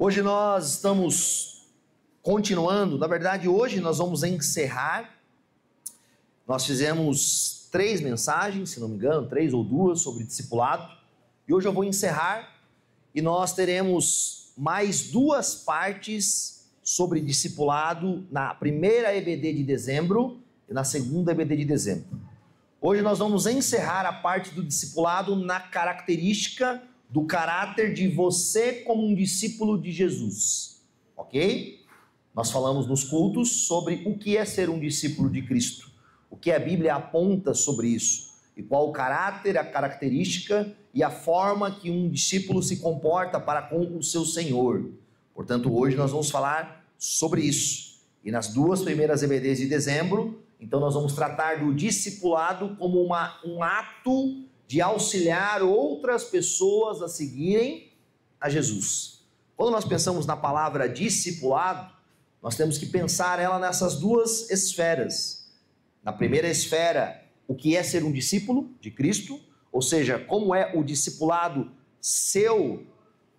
Hoje nós estamos continuando, na verdade hoje nós vamos encerrar. Nós fizemos 3 mensagens, se não me engano, 3 ou 2 sobre discipulado, e hoje eu vou encerrar e nós teremos mais 2 partes sobre discipulado na primeira EBD de dezembro e na segunda EBD de dezembro. Hoje nós vamos encerrar a parte do discipulado na característica do caráter de você como um discípulo de Jesus, ok? Nós falamos nos cultos sobre o que é ser um discípulo de Cristo, o que a Bíblia aponta sobre isso, e qual o caráter, a característica e a forma que um discípulo se comporta para com o seu Senhor. Portanto, hoje nós vamos falar sobre isso. E nas 2 primeiras EBDs de dezembro, então nós vamos tratar do discipulado como um ato de auxiliar outras pessoas a seguirem a Jesus. Quando nós pensamos na palavra discipulado, nós temos que pensar ela nessas 2 esferas. Na primeira esfera, o que é ser um discípulo de Cristo, ou seja, como é o discipulado seu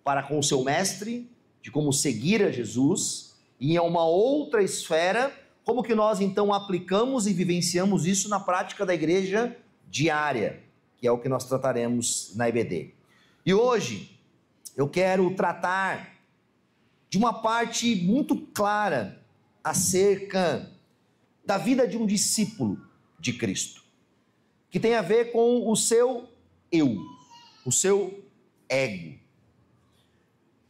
para com o seu mestre, de como seguir a Jesus, e em uma outra esfera, como que nós então aplicamos e vivenciamos isso na prática da igreja diária, que é o que nós trataremos na EBD. E hoje eu quero tratar de uma parte muito clara acerca da vida de um discípulo de Cristo, que tem a ver com o seu eu, o seu ego.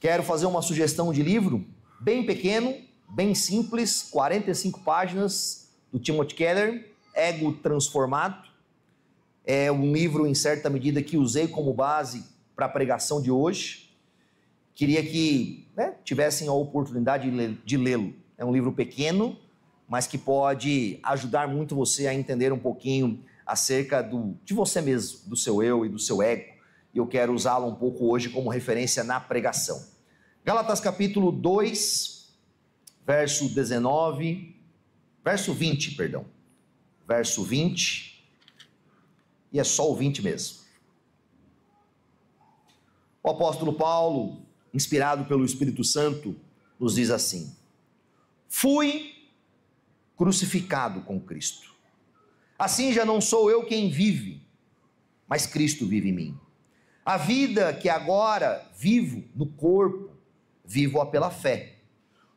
Quero fazer uma sugestão de livro bem pequeno, bem simples, 45 páginas, do Timothy Keller, Ego Transformado. É um livro, em certa medida, que usei como base para a pregação de hoje. Queria que tivessem a oportunidade de lê-lo. É um livro pequeno, mas que pode ajudar muito você a entender um pouquinho acerca de você mesmo, do seu eu e do seu ego. E eu quero usá-lo um pouco hoje como referência na pregação. Gálatas capítulo 2, verso 20, verso 20, e é só o 20 mesmo. O apóstolo Paulo, inspirado pelo Espírito Santo, nos diz assim: fui crucificado com Cristo. Assim já não sou eu quem vive, mas Cristo vive em mim. A vida que agora vivo no corpo, vivo-a pela fé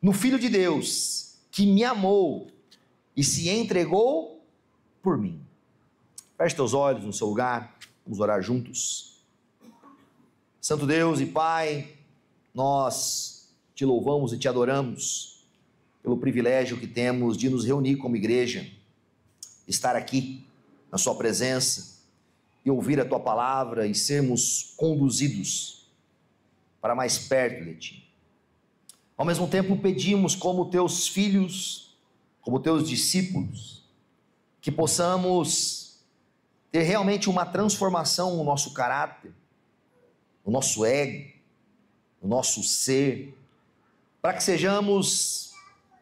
no Filho de Deus, que me amou e se entregou por mim. Feche teus olhos no seu lugar, vamos orar juntos. Santo Deus e Pai, nós te louvamos e te adoramos pelo privilégio que temos de nos reunir como igreja, estar aqui na sua presença e ouvir a tua palavra e sermos conduzidos para mais perto de ti. Ao mesmo tempo pedimos, como teus filhos, como teus discípulos, que possamos ter realmente uma transformação no nosso caráter, no nosso ego, no nosso ser, para que sejamos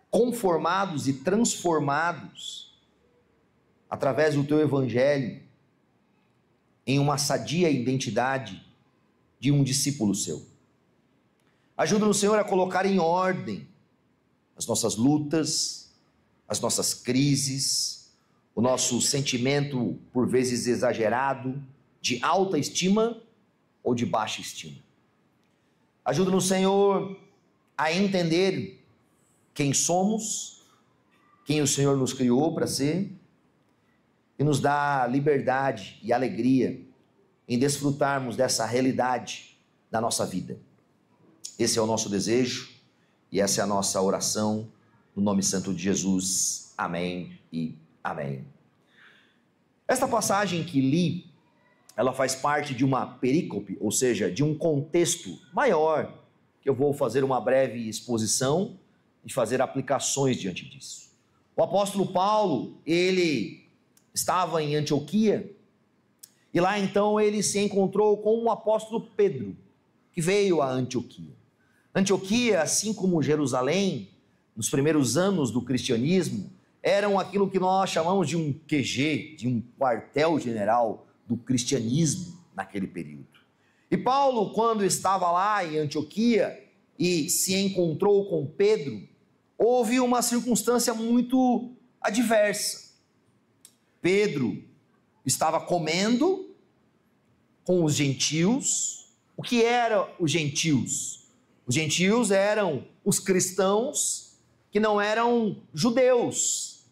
conformados e transformados através do teu evangelho em uma sadia identidade de um discípulo seu. Ajuda-nos, Senhor, a colocar em ordem as nossas lutas, as nossas crises, o nosso sentimento, por vezes exagerado, de alta estima ou de baixa estima. Ajuda-nos, Senhor, a entender quem somos, quem o Senhor nos criou para ser, e nos dá liberdade e alegria em desfrutarmos dessa realidade na nossa vida. Esse é o nosso desejo e essa é a nossa oração, no nome santo de Jesus. Amém e amém. Esta passagem que li, ela faz parte de uma perícope, ou seja, de um contexto maior, que eu vou fazer uma breve exposição e fazer aplicações diante disso. O apóstolo Paulo, ele estava em Antioquia, e lá então ele se encontrou com o apóstolo Pedro, que veio a Antioquia. Antioquia, assim como Jerusalém, nos primeiros anos do cristianismo, eram aquilo que nós chamamos de um QG, de um quartel-general do cristianismo naquele período. E Paulo, quando estava lá em Antioquia, e se encontrou com Pedro, houve uma circunstância muito adversa. Pedro estava comendo com os gentios. O que eram os gentios? Os gentios eram os cristãos que não eram judeus,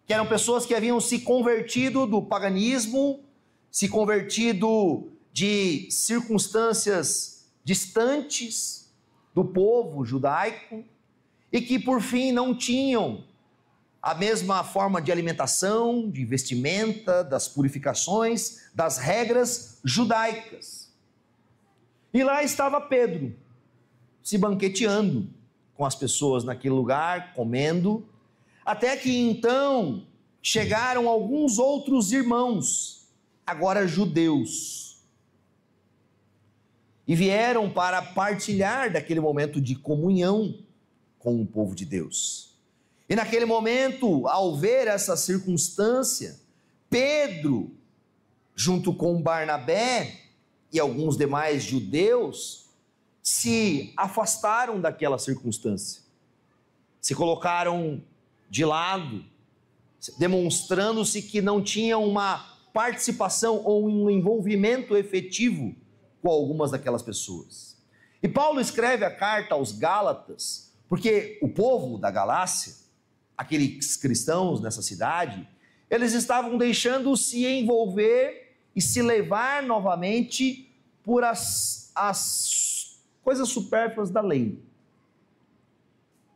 que eram pessoas que haviam se convertido do paganismo, se convertido de circunstâncias distantes do povo judaico e que por fim não tinham a mesma forma de alimentação, de vestimenta, das purificações, das regras judaicas. E lá estava Pedro, se banqueteando com as pessoas naquele lugar, comendo, até que então chegaram alguns outros irmãos, agora judeus, e vieram para partilhar daquele momento de comunhão com o povo de Deus. E naquele momento, ao ver essa circunstância, Pedro, junto com Barnabé e alguns demais judeus, se afastaram daquela circunstância, se colocaram de lado, demonstrando-se que não tinham uma participação ou um envolvimento efetivo com algumas daquelas pessoas. E Paulo escreve a carta aos Gálatas, porque o povo da Galácia, aqueles cristãos nessa cidade, eles estavam deixando se envolver e se levar novamente por as coisas supérfluas da lei,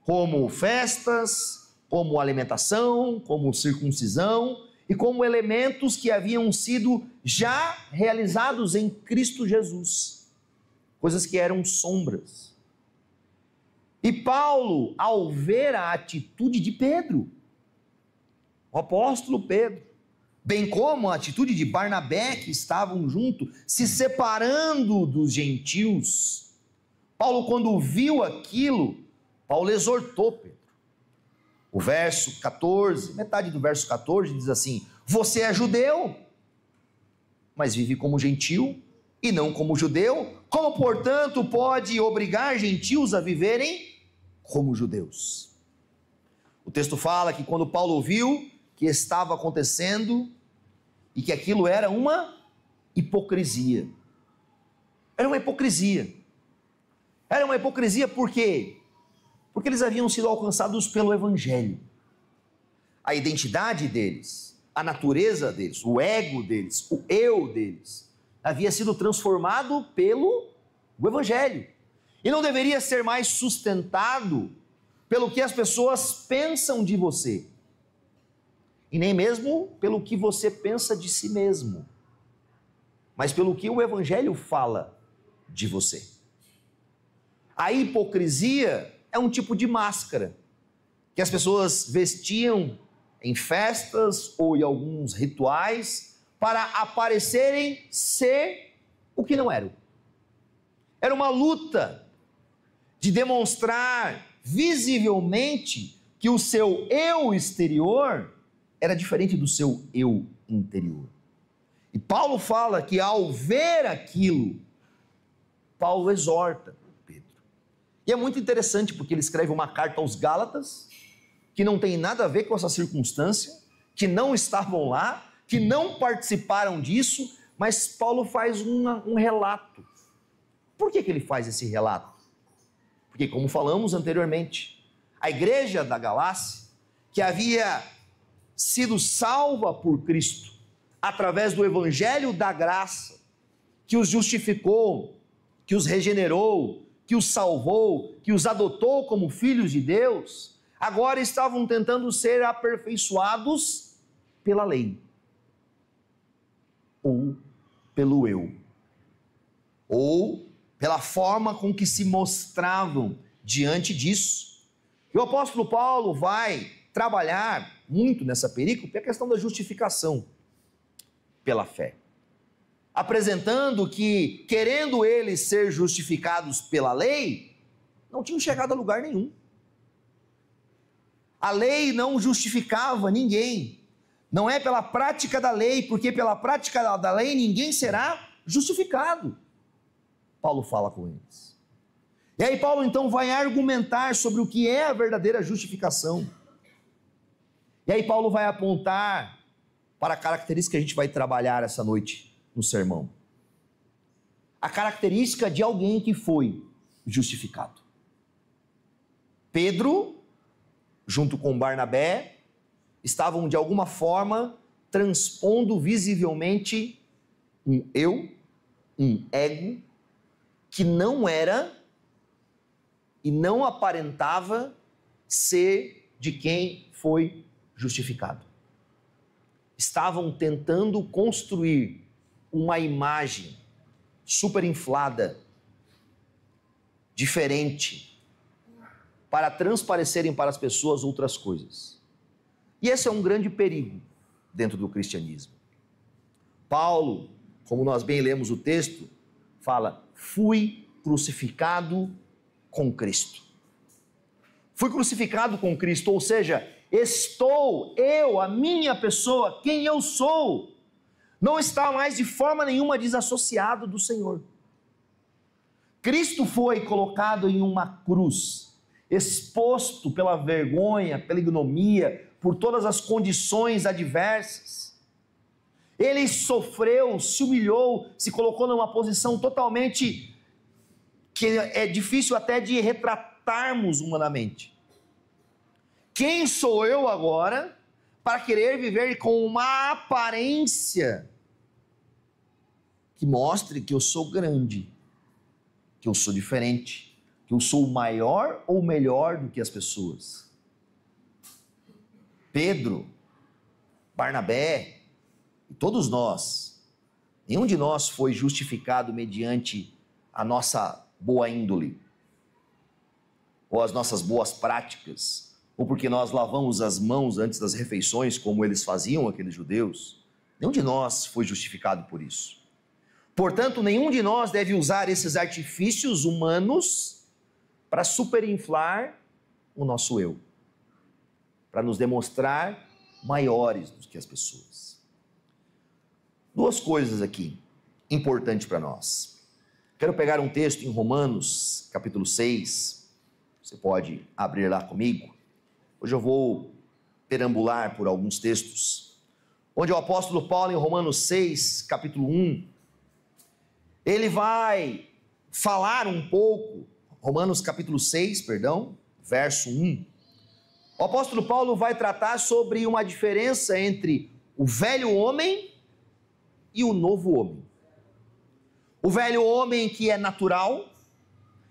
como festas, como alimentação, como circuncisão e como elementos que haviam sido já realizados em Cristo Jesus, coisas que eram sombras. E Paulo, ao ver a atitude de Pedro, o apóstolo Pedro, bem como a atitude de Barnabé, que estavam junto, se separando dos gentios, Paulo, quando viu aquilo, Paulo exortou Pedro. O verso 14, metade do verso 14 diz assim: você é judeu, mas vive como gentil e não como judeu. Como, portanto, pode obrigar gentios a viverem como judeus? O texto fala que quando Paulo viu que estava acontecendo e que aquilo era uma hipocrisia. Era uma hipocrisia. Era uma hipocrisia por quê? Porque eles haviam sido alcançados pelo Evangelho. A identidade deles, a natureza deles, o ego deles, o eu deles, havia sido transformado pelo Evangelho. E não deveria ser mais sustentado pelo que as pessoas pensam de você. E nem mesmo pelo que você pensa de si mesmo. Mas pelo que o Evangelho fala de você. A hipocrisia é um tipo de máscara que as pessoas vestiam em festas ou em alguns rituais para aparecerem ser o que não eram. Era uma luta de demonstrar visivelmente que o seu eu exterior era diferente do seu eu interior. E Paulo fala que ao ver aquilo, Paulo exorta Pedro. E é muito interessante porque ele escreve uma carta aos Gálatas, que não tem nada a ver com essa circunstância, que não estavam lá, que não participaram disso, mas Paulo faz um relato. Por que ele faz esse relato? Porque, como falamos anteriormente, a igreja da Galácia, que havia sido salva por Cristo, através do evangelho da graça, que os justificou, que os regenerou, que os salvou, que os adotou como filhos de Deus, agora estavam tentando ser aperfeiçoados pela lei, ou pelo eu, ou pela forma com que se mostravam diante disso. E o apóstolo Paulo vai trabalhar muito nessa perícope a questão da justificação pela fé, apresentando que, querendo eles ser justificados pela lei, não tinham chegado a lugar nenhum. A lei não justificava ninguém. Não é pela prática da lei, porque pela prática da lei ninguém será justificado. Paulo fala com eles. E aí Paulo então vai argumentar sobre o que é a verdadeira justificação. E aí Paulo vai apontar para a característica que a gente vai trabalhar essa noite no sermão. A característica de alguém que foi justificado. Pedro, junto com Barnabé, estavam de alguma forma transpondo visivelmente um eu, um ego, que não era e não aparentava ser de quem foi justificado. Estavam tentando construir uma imagem superinflada, diferente, para transparecerem para as pessoas outras coisas. E esse é um grande perigo dentro do cristianismo. Paulo, como nós bem lemos o texto, fala: fui crucificado com Cristo. Fui crucificado com Cristo, ou seja, estou eu, a minha pessoa, quem eu sou, não está mais de forma nenhuma desassociado do Senhor. Cristo foi colocado em uma cruz, exposto pela vergonha, pela ignomia, por todas as condições adversas. Ele sofreu, se humilhou, se colocou numa posição totalmente que é difícil até de retratarmos humanamente. Quem sou eu agora para querer viver com uma aparência que mostre que eu sou grande, que eu sou diferente, que eu sou maior ou melhor do que as pessoas? Pedro, Barnabé e todos nós, nenhum de nós foi justificado mediante a nossa boa índole, ou as nossas boas práticas, ou porque nós lavamos as mãos antes das refeições, como eles faziam, aqueles judeus. Nenhum de nós foi justificado por isso. Portanto, nenhum de nós deve usar esses artifícios humanos para superinflar o nosso eu, para nos demonstrar maiores do que as pessoas. Duas coisas aqui importantes para nós. Quero pegar um texto em Romanos, capítulo 6, você pode abrir lá comigo. Hoje eu vou perambular por alguns textos, onde o apóstolo Paulo, em Romanos 6, capítulo 1, ele vai falar um pouco, Romanos capítulo 6, verso 1, o apóstolo Paulo vai tratar sobre uma diferença entre o velho homem e o novo homem. O velho homem que é natural,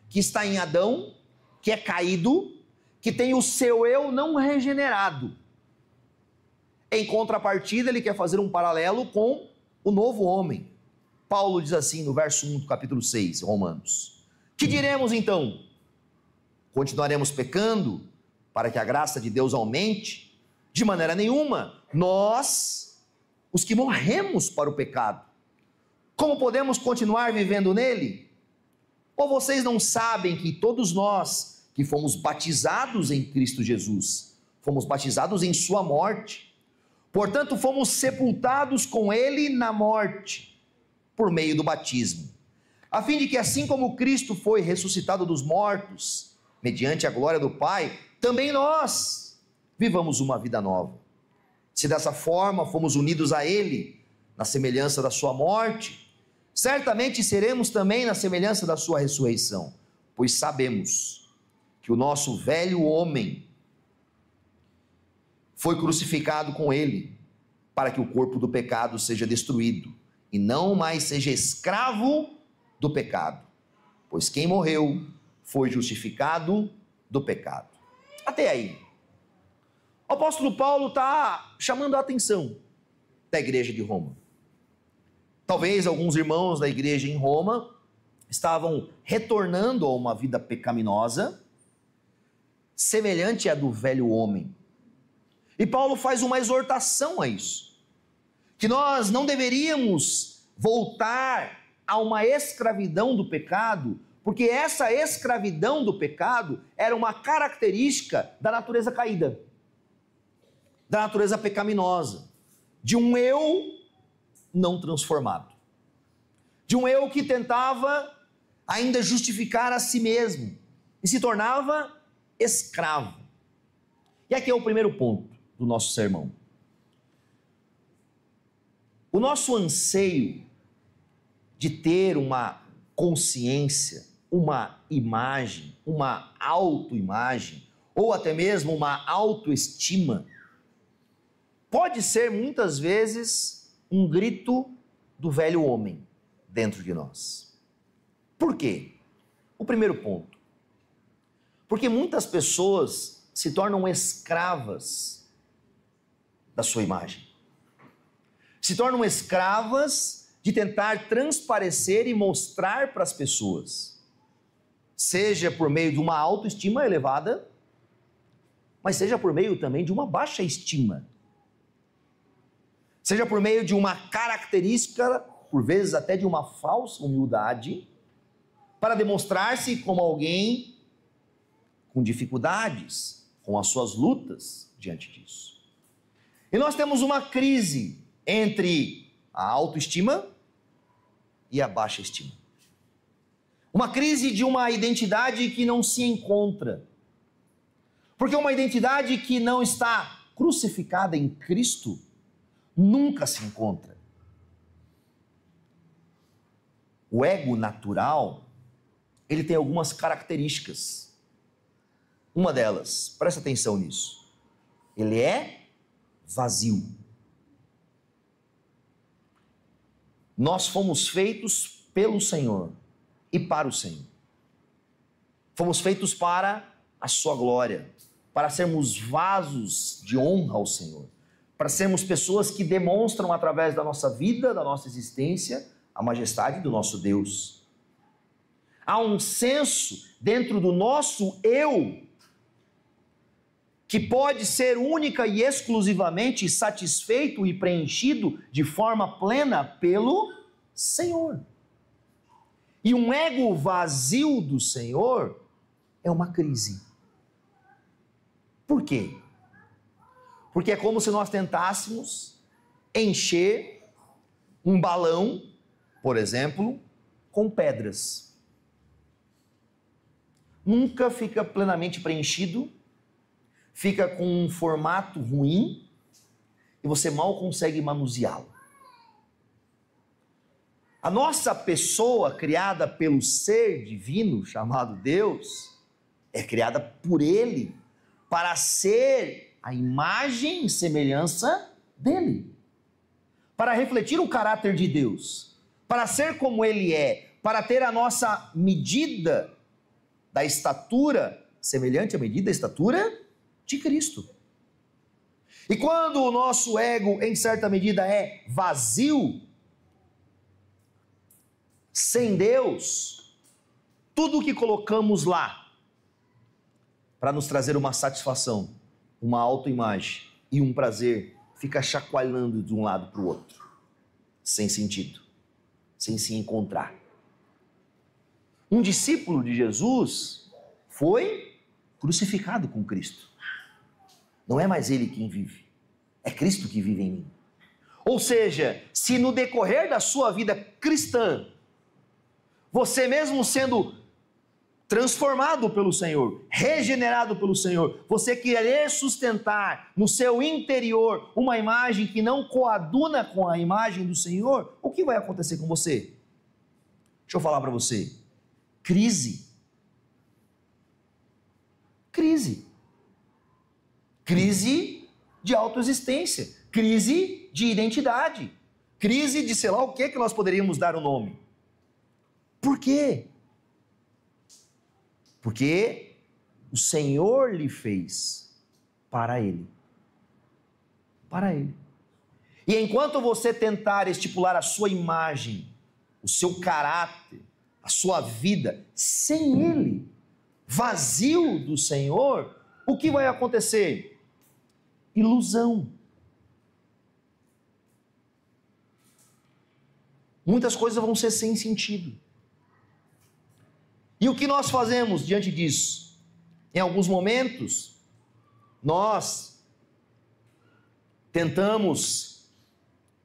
que está em Adão, que é caído, que tem o seu eu não regenerado. Em contrapartida, ele quer fazer um paralelo com o novo homem. Paulo diz assim no verso 1 do capítulo 6, Romanos: que diremos então? Continuaremos pecando para que a graça de Deus aumente? De maneira nenhuma. Nós, os que morremos para o pecado, como podemos continuar vivendo nele? Ou vocês não sabem que todos nós que fomos batizados em Cristo Jesus, fomos batizados em sua morte, portanto fomos sepultados com ele na morte, por meio do batismo, a fim de que assim como Cristo foi ressuscitado dos mortos, mediante a glória do Pai, também nós vivamos uma vida nova. Se dessa forma fomos unidos a ele, na semelhança da sua morte, certamente seremos também na semelhança da sua ressurreição, pois sabemos que o nosso velho homem foi crucificado com ele, para que o corpo do pecado seja destruído, e não mais seja escravo do pecado, pois quem morreu foi justificado do pecado. Até aí, o apóstolo Paulo está chamando a atenção da igreja de Roma. Talvez alguns irmãos da igreja em Roma estavam retornando a uma vida pecaminosa, semelhante à do velho homem. E Paulo faz uma exortação a isso, que nós não deveríamos voltar a uma escravidão do pecado, porque essa escravidão do pecado era uma característica da natureza caída, da natureza pecaminosa, de um eu não transformado, de um eu que tentava ainda justificar a si mesmo, e se tornava escravo. E aqui é o primeiro ponto do nosso sermão. O nosso anseio de ter uma consciência, uma imagem, uma autoimagem, ou até mesmo uma autoestima, pode ser muitas vezes um grito do velho homem dentro de nós. Por quê? O primeiro ponto. Porque muitas pessoas se tornam escravas da sua imagem. Se tornam escravas de tentar transparecer e mostrar para as pessoas, seja por meio de uma autoestima elevada, mas seja por meio também de uma baixa estima. Seja por meio de uma característica, por vezes até de uma falsa humildade, para demonstrar-se como alguém com dificuldades, com as suas lutas diante disso. E nós temos uma crise entre a autoestima e a baixa estima. Uma crise de uma identidade que não se encontra. Porque uma identidade que não está crucificada em Cristo nunca se encontra. O ego natural, ele tem algumas características. Uma delas, presta atenção nisso, ele é vazio. Nós fomos feitos pelo Senhor e para o Senhor. Fomos feitos para a sua glória, para sermos vasos de honra ao Senhor, para sermos pessoas que demonstram através da nossa vida, da nossa existência, a majestade do nosso Deus. Há um senso dentro do nosso eu que pode ser única e exclusivamente satisfeito e preenchido de forma plena pelo Senhor. E um ego vazio do Senhor é uma crise. Por quê? Porque é como se nós tentássemos encher um balão, por exemplo, com pedras. Nunca fica plenamente preenchido, fica com um formato ruim e você mal consegue manuseá-lo. A nossa pessoa, criada pelo ser divino chamado Deus, é criada por Ele para ser a imagem e semelhança dele, para refletir o caráter de Deus, para ser como Ele é, para ter a nossa medida da estatura semelhante à medida da estatura de Cristo. E quando o nosso ego, em certa medida, é vazio, sem Deus, tudo o que colocamos lá para nos trazer uma satisfação, uma autoimagem e um prazer, fica chacoalhando de um lado para o outro, sem sentido, sem se encontrar. Um discípulo de Jesus foi crucificado com Cristo. Não é mais ele quem vive, é Cristo que vive em mim. Ou seja, se no decorrer da sua vida cristã, você mesmo sendo transformado pelo Senhor, regenerado pelo Senhor, você querer sustentar no seu interior uma imagem que não coaduna com a imagem do Senhor, o que vai acontecer com você? Deixa eu falar para você. Crise. Crise. Crise de autoexistência. Crise de identidade. Crise de sei lá o que nós poderíamos dar o nome. Por quê? Porque o Senhor lhe fez para Ele. Para Ele. E enquanto você tentar estipular a sua imagem, o seu caráter, a sua vida, sem Ele, vazio do Senhor, o que vai acontecer? Ilusão. Muitas coisas vão ser sem sentido. E o que nós fazemos diante disso? Em alguns momentos, nós tentamos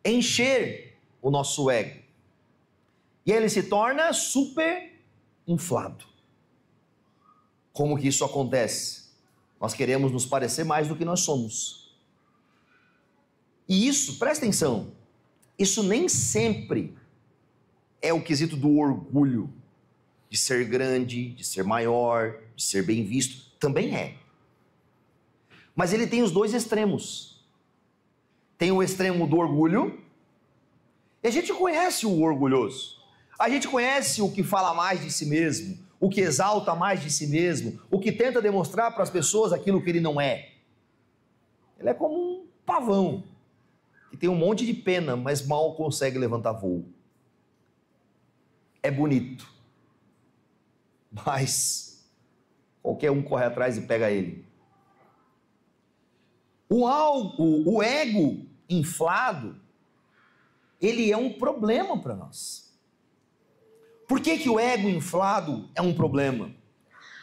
encher o nosso ego. E ele se torna super inflado. Como que isso acontece? Nós queremos nos parecer mais do que nós somos. E isso, presta atenção, isso nem sempre é o quesito do orgulho, de ser grande, de ser maior, de ser bem visto. Também é. Mas ele tem os dois extremos. Tem o extremo do orgulho, e a gente conhece o orgulhoso. A gente conhece o que fala mais de si mesmo, o que exalta mais de si mesmo, o que tenta demonstrar para as pessoas aquilo que ele não é. Ele é como um pavão, que tem um monte de pena, mas mal consegue levantar voo. É bonito, mas qualquer um corre atrás e pega ele. O ego inflado, ele é um problema para nós. Por que o ego inflado é um problema?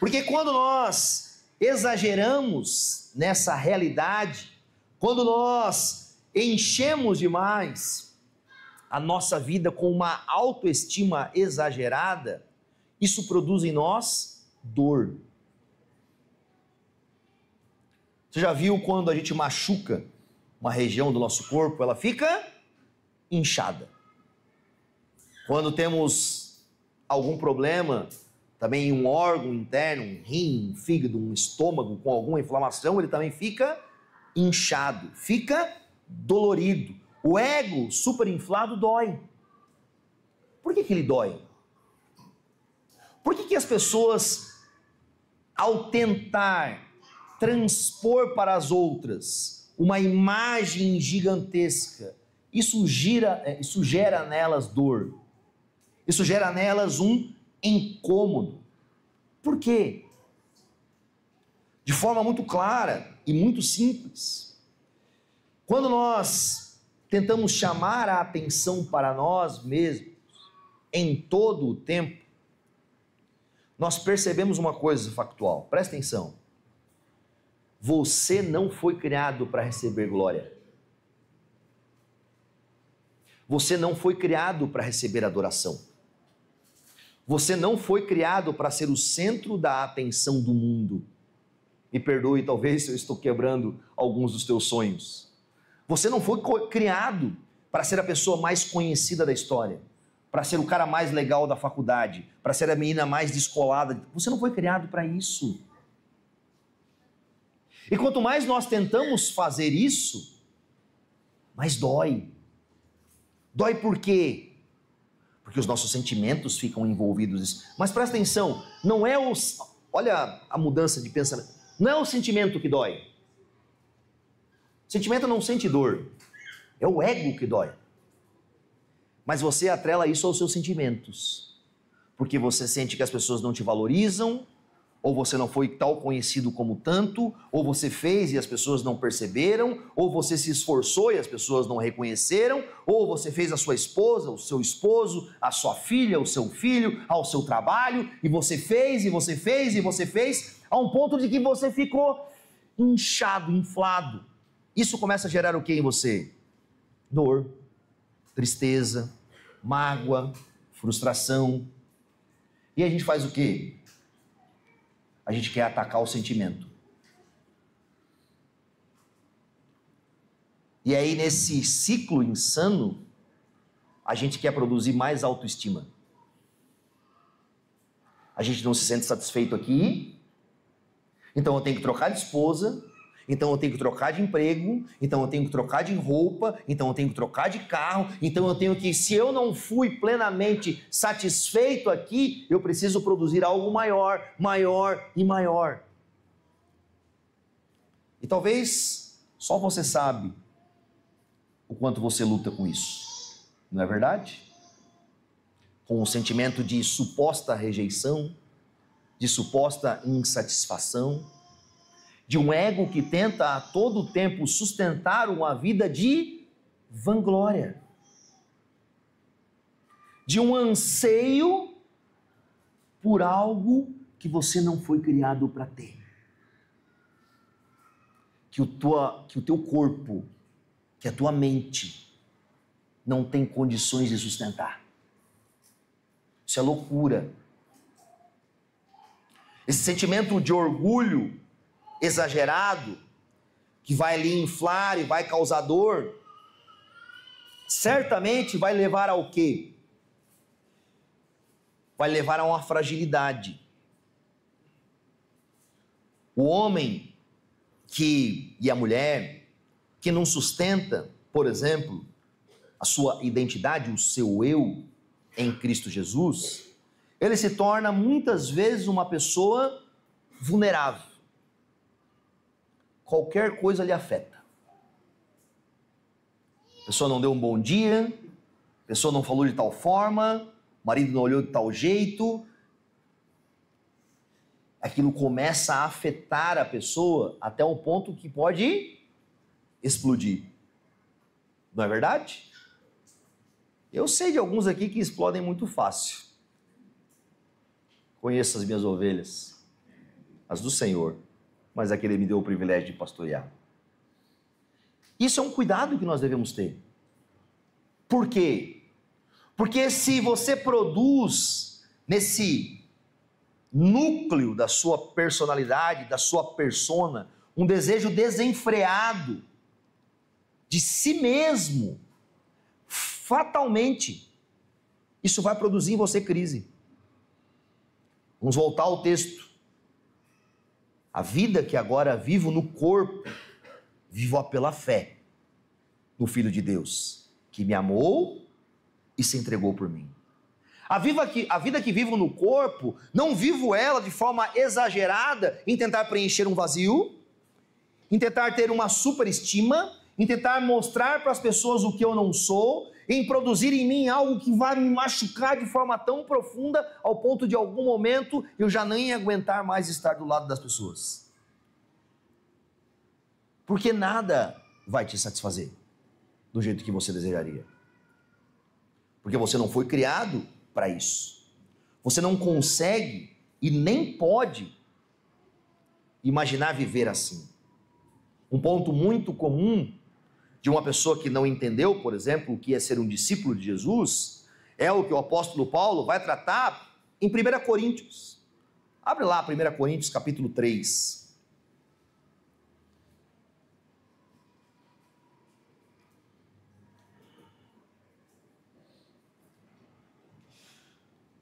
Porque quando nós exageramos nessa realidade, quando nós enchemos demais a nossa vida com uma autoestima exagerada, isso produz em nós dor. Você já viu quando a gente machuca uma região do nosso corpo, ela fica inchada. Quando temos algum problema, também em um órgão interno, um rim, um fígado, um estômago com alguma inflamação, ele também fica inchado, fica dolorido. O ego superinflado dói. Por que ele dói? Por que as pessoas, ao tentar transpor para as outras uma imagem gigantesca, isso gera nelas dor, isso gera nelas um incômodo? Por quê? De forma muito clara e muito simples, quando nós tentamos chamar a atenção para nós mesmos em todo o tempo, nós percebemos uma coisa factual, presta atenção: você não foi criado para receber glória. Você não foi criado para receber adoração. Você não foi criado para ser o centro da atenção do mundo. Me perdoe, talvez, se eu estou quebrando alguns dos teus sonhos. Você não foi criado para ser a pessoa mais conhecida da história, para ser o cara mais legal da faculdade, para ser a menina mais descolada. Você não foi criado para isso. E quanto mais nós tentamos fazer isso, mais dói. Dói por quê? Porque os nossos sentimentos ficam envolvidos nisso. Mas presta atenção, não é olha a mudança de pensamento. Não é o sentimento que dói. O sentimento não sente dor. É o ego que dói. Mas você atrela isso aos seus sentimentos. Porque você sente que as pessoas não te valorizam, ou você não foi tal conhecido como tanto, ou você fez e as pessoas não perceberam, ou você se esforçou e as pessoas não reconheceram, ou você fez a sua esposa, o seu esposo, a sua filha, o seu filho, ao seu trabalho, e você fez, e você fez, e você fez, a um ponto de que você ficou inchado, inflado. Isso começa a gerar o que em você? Dor, tristeza, mágoa, frustração. E a gente faz o quê? A gente quer atacar o sentimento. E aí, nesse ciclo insano, a gente quer produzir mais autoestima. A gente não se sente satisfeito aqui, então eu tenho que trocar de esposa, então eu tenho que trocar de emprego, então eu tenho que trocar de roupa, então eu tenho que trocar de carro, então eu tenho que, se eu não fui plenamente satisfeito aqui, eu preciso produzir algo maior, maior e maior. E talvez só você sabe o quanto você luta com isso, não é verdade? Com o sentimento de suposta rejeição, de suposta insatisfação, de um ego que tenta a todo tempo sustentar uma vida de vanglória, de um anseio por algo que você não foi criado para ter, que o teu corpo, que a tua mente não tem condições de sustentar. Isso é loucura. esse sentimento de orgulho exagerado, que vai lhe inflar e vai causar dor, certamente vai levar ao quê? Vai levar a uma fragilidade. O homem e a mulher que não sustenta, por exemplo, a sua identidade, o seu eu em Cristo Jesus, ele se torna muitas vezes uma pessoa vulnerável. Qualquer coisa lhe afeta. A pessoa não deu um bom dia, a pessoa não falou de tal forma, o marido não olhou de tal jeito. Aquilo começa a afetar a pessoa até um ponto que pode explodir. Não é verdade? Eu sei de alguns aqui que explodem muito fácil. Conheço as minhas ovelhas, as do Senhor, mas aquele me deu o privilégio de pastorear. Isso é um cuidado que nós devemos ter. Por quê? Porque se você produz nesse núcleo da sua personalidade, da sua persona, um desejo desenfreado de si mesmo, fatalmente, isso vai produzir em você crise. Vamos voltar ao texto. A vida que agora vivo no corpo, vivo pela fé no Filho de Deus, que me amou e se entregou por mim. A vida que vivo no corpo, não vivo ela de forma exagerada em tentar preencher um vazio, em tentar ter uma superestima, em tentar mostrar para as pessoas o que eu não sou, em produzir em mim algo que vai me machucar de forma tão profunda ao ponto de algum momento eu já nem aguentar mais estar do lado das pessoas. Porque nada vai te satisfazer do jeito que você desejaria. Porque você não foi criado para isso. Você não consegue e nem pode imaginar viver assim. Um ponto muito comum de uma pessoa que não entendeu, por exemplo, o que é ser um discípulo de Jesus, é o que o apóstolo Paulo vai tratar em 1 Coríntios. Abre lá 1 Coríntios capítulo 3.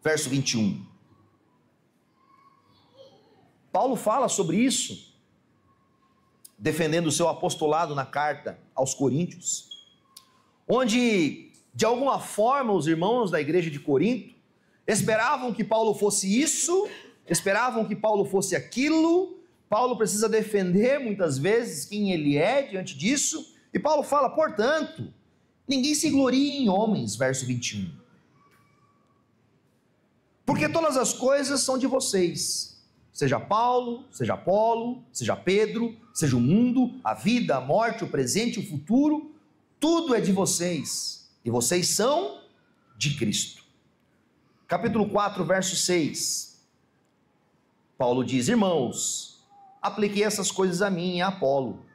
Verso 21. Paulo fala sobre isso, defendendo o seu apostolado na carta aos Coríntios, onde, de alguma forma, os irmãos da igreja de Corinto esperavam que Paulo fosse isso, esperavam que Paulo fosse aquilo. Paulo precisa defender muitas vezes quem ele é diante disso, e Paulo fala, portanto, ninguém se glorie em homens, verso 21. Porque todas as coisas são de vocês, seja Paulo, seja Apolo, seja Pedro, seja o mundo, a vida, a morte, o presente, o futuro, tudo é de vocês, e vocês são de Cristo. Capítulo 4, verso 6, Paulo diz, irmãos, apliquei essas coisas a mim e a Apolo,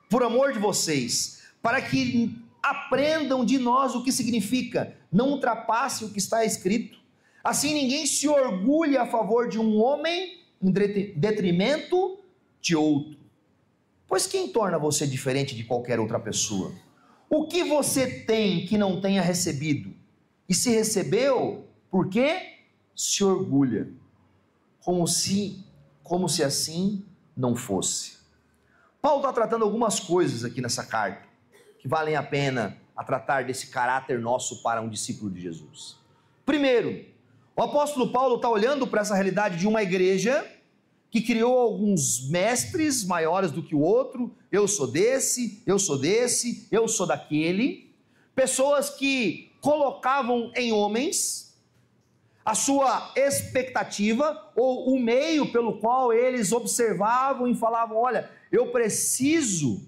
por amor de vocês, para que aprendam de nós o que significa, não ultrapasse o que está escrito. Assim ninguém se orgulha a favor de um homem em detrimento de outro. Pois quem torna você diferente de qualquer outra pessoa? O que você tem que não tenha recebido? E se recebeu, por quê? Se orgulha. Como se assim não fosse. Paulo está tratando algumas coisas aqui nessa carta, que valem a pena a tratar desse caráter nosso para um discípulo de Jesus. Primeiro, o apóstolo Paulo está olhando para essa realidade de uma igreja que criou alguns mestres maiores do que o outro, eu sou desse, eu sou desse, eu sou daquele, pessoas que colocavam em homens a sua expectativa ou o meio pelo qual eles observavam e falavam, olha, eu preciso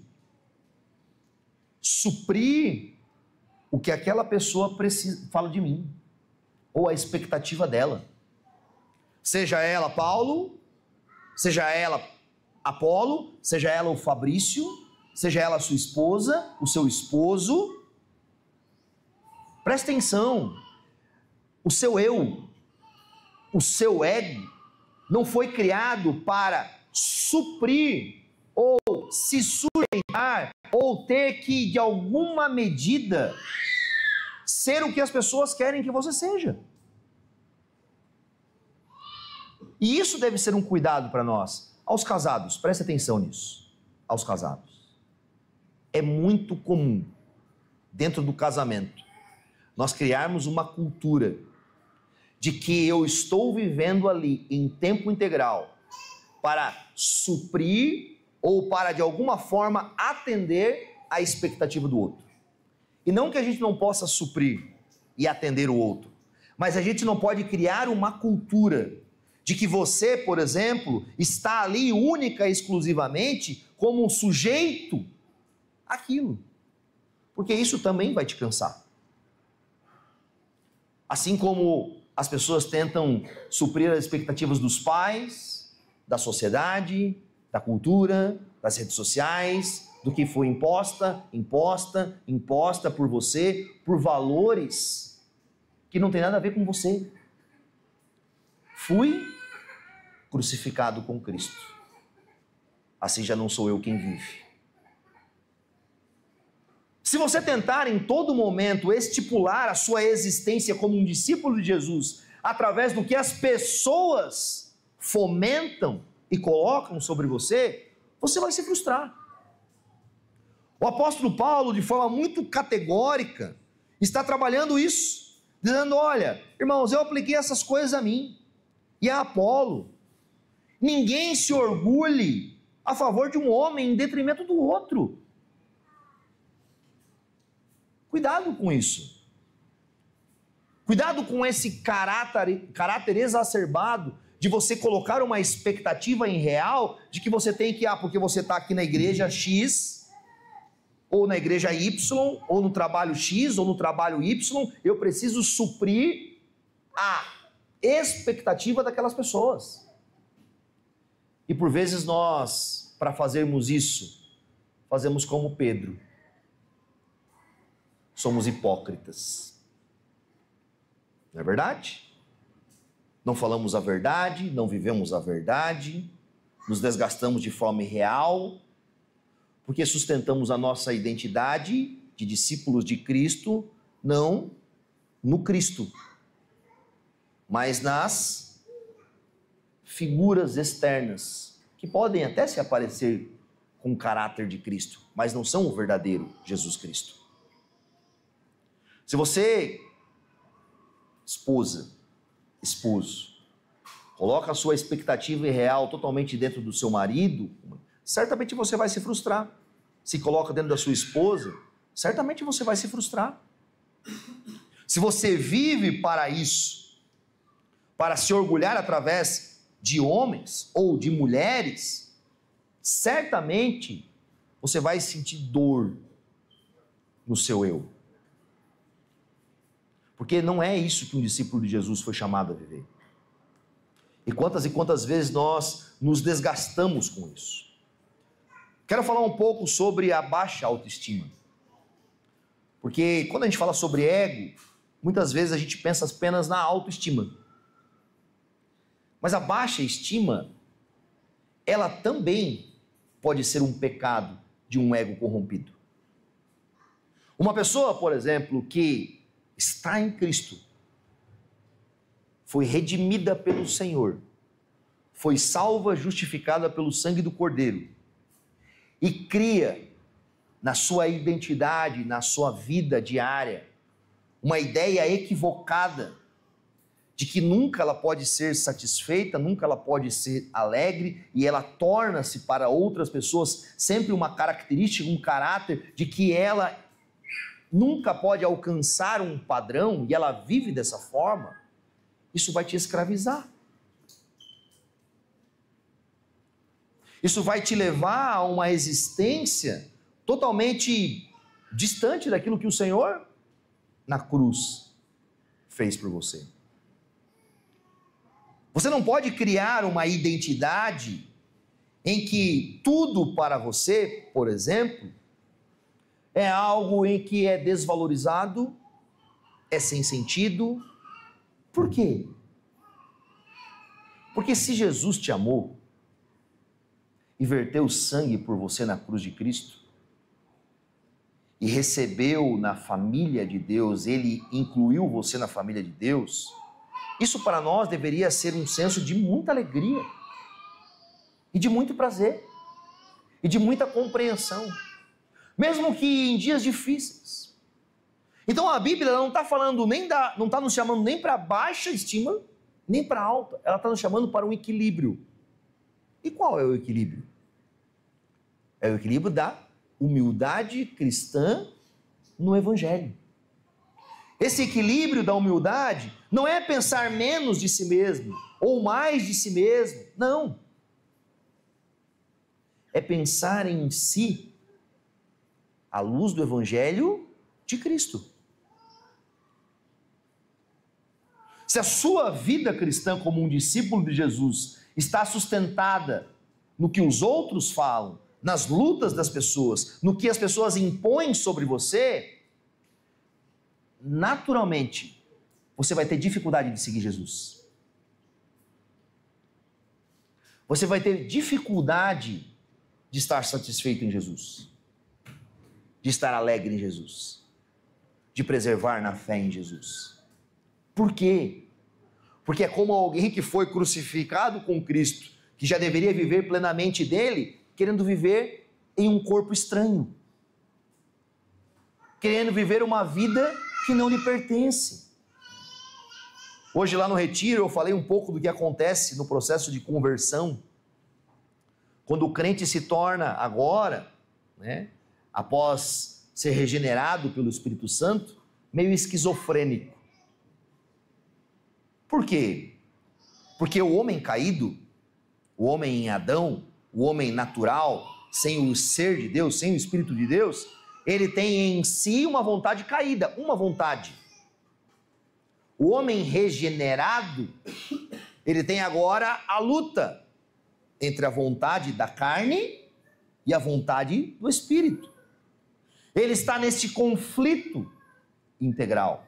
suprir o que aquela pessoa fala de mim, ou a expectativa dela, seja ela Paulo, seja ela Apolo, seja ela o Fabrício, seja ela a sua esposa, o seu esposo. Presta atenção, o seu eu, o seu ego, não foi criado para suprir ou se sujeitar ou ter que, de alguma medida, ser o que as pessoas querem que você seja. E isso deve ser um cuidado para nós. Aos casados, preste atenção nisso. Aos casados. É muito comum, dentro do casamento, nós criarmos uma cultura de que eu estou vivendo ali em tempo integral para suprir ou para, de alguma forma, atender a expectativa do outro. E não que a gente não possa suprir e atender o outro, mas a gente não pode criar uma cultura de que você, por exemplo, está ali única e exclusivamente como um sujeito àquilo. Porque isso também vai te cansar. Assim como as pessoas tentam suprir as expectativas dos pais, da sociedade, da cultura, das redes sociais, do que foi imposta por você, por valores que não tem nada a ver com você. Fui crucificado com Cristo. Assim já não sou eu quem vive. Se você tentar em todo momento estipular a sua existência como um discípulo de Jesus, através do que as pessoas fomentam e colocam sobre você, você vai se frustrar. O apóstolo Paulo, de forma muito categórica, está trabalhando isso, dizendo: olha, irmãos, eu apliquei essas coisas a mim e a Apolo. Ninguém se orgulhe a favor de um homem em detrimento do outro. Cuidado com isso. Cuidado com esse caráter exacerbado de você colocar uma expectativa irreal de que você tem que, porque você está aqui na igreja X, ou na igreja Y, ou no trabalho X, ou no trabalho Y, eu preciso suprir a expectativa daquelas pessoas. E por vezes nós, para fazermos isso, fazemos como Pedro. Somos hipócritas. Não é verdade? Não falamos a verdade, não vivemos a verdade, nos desgastamos de forma irreal, porque sustentamos a nossa identidade de discípulos de Cristo, não no Cristo, mas nas figuras externas, que podem até se aparecer com o caráter de Cristo, mas não são o verdadeiro Jesus Cristo. Se você, esposa, esposo, coloca a sua expectativa irreal totalmente dentro do seu marido, certamente você vai se frustrar. Se coloca dentro da sua esposa, certamente você vai se frustrar. Se você vive para isso, para se orgulhar através de homens ou de mulheres, certamente você vai sentir dor no seu eu. Porque não é isso que um discípulo de Jesus foi chamado a viver. E quantas vezes nós nos desgastamos com isso. Quero falar um pouco sobre a baixa autoestima. Porque quando a gente fala sobre ego, muitas vezes a gente pensa apenas na autoestima. Mas a baixa estima, ela também pode ser um pecado de um ego corrompido. Uma pessoa, por exemplo, que está em Cristo, foi redimida pelo Senhor, foi salva, justificada pelo sangue do Cordeiro, e cria na sua identidade, na sua vida diária, uma ideia equivocada de que nunca ela pode ser satisfeita, nunca ela pode ser alegre, e ela torna-se para outras pessoas sempre uma característica, um caráter de que ela nunca pode alcançar um padrão, e ela vive dessa forma. Isso vai te escravizar. Isso vai te levar a uma existência totalmente distante daquilo que o Senhor, na cruz, fez por você. Você não pode criar uma identidade em que tudo para você, por exemplo, é algo em que é desvalorizado, é sem sentido. Por quê? Porque se Jesus te amou e verteu sangue por você na cruz de Cristo, e recebeu na família de Deus, ele incluiu você na família de Deus, isso para nós deveria ser um senso de muita alegria, e de muito prazer, e de muita compreensão, mesmo que em dias difíceis. Então a Bíblia não está falando não está nos chamando nem para baixa estima, nem para alta, ela está nos chamando para um equilíbrio. E qual é o equilíbrio? É o equilíbrio da humildade cristã no Evangelho. Esse equilíbrio da humildade não é pensar menos de si mesmo ou mais de si mesmo, não. É pensar em si à luz do Evangelho de Cristo. Se a sua vida cristã como um discípulo de Jesus está sustentada no que os outros falam, nas lutas das pessoas, no que as pessoas impõem sobre você, naturalmente, você vai ter dificuldade de seguir Jesus. Você vai ter dificuldade de estar satisfeito em Jesus, de estar alegre em Jesus, de preservar na fé em Jesus. Por quê? Porque é como alguém que foi crucificado com Cristo, que já deveria viver plenamente dele, querendo viver em um corpo estranho, querendo viver uma vida que não lhe pertence. Hoje lá no retiro eu falei um pouco do que acontece no processo de conversão, quando o crente se torna agora, após ser regenerado pelo Espírito Santo, meio esquizofrênico. Por quê? Porque o homem caído, o homem em Adão, o homem natural, sem o ser de Deus, sem o Espírito de Deus, ele tem em si uma vontade caída, uma vontade. O homem regenerado, ele tem agora a luta entre a vontade da carne e a vontade do Espírito. Ele está nesse conflito integral.